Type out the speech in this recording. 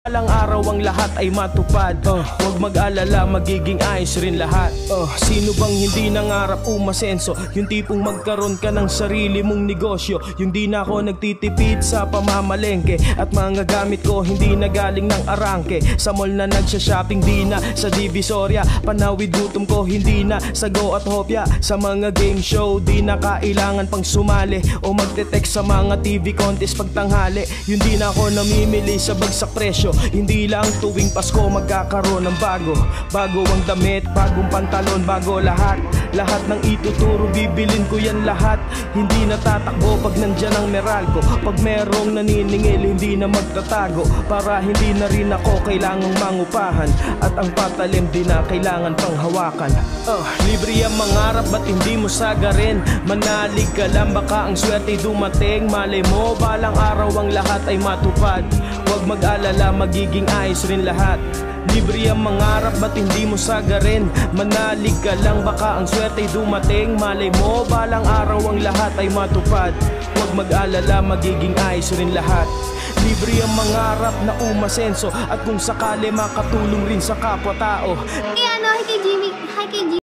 Balang araw ang lahat ay matupad. Huwag mag-alala, magiging ayos rin lahat. Sino bang hindi nangarap umasenso? Yung tipong magkaroon ka ng sarili mong negosyo. Yung di na ako nagtitipid sa pamamalengke. At mga gamit ko hindi na galing ng arangke. Sa mall na nagsha-shopping, di na sa Divisoria. Panawid gutom ko, hindi na sa Go at Hopia. Sa mga game show, di na kailangan pang sumali o magte-text sa mga TV contest pagtanghali. Yung di na ako namimili sa bagsak presyo. Hindi lang tuwing Pasko magkakaroon ng bago. Bago ang damit, bagong pantalon, bago lahat. Lahat ng ituturo, bibilin ko yan lahat. Hindi natatakbo pag nandyan ang Meralco. Pag merong naniningil, hindi na magtatago. Para hindi na rin ako kailangang mangupahan. At ang patalim di na kailangan pang hawakan. Libre ang mangarap, ba't hindi mo sagarin? Manalig ka lang, baka ang swerte dumating. Malay mo, balang araw ang lahat ay matupad. Huwag mag-alala, magiging ayos rin lahat. Libre ang mangarap, ba't hindi mo sagarin? Manalig ka lang, baka ang swerte dumating. Malay mo, balang araw ang lahat ay matupad. Huwag mag-alala, magiging ayos rin lahat. Libre ang mangarap na umasenso. At kung sakali makatulong rin sa kapwa-tao. Hi kay Jimmy, hi kay Jimmy.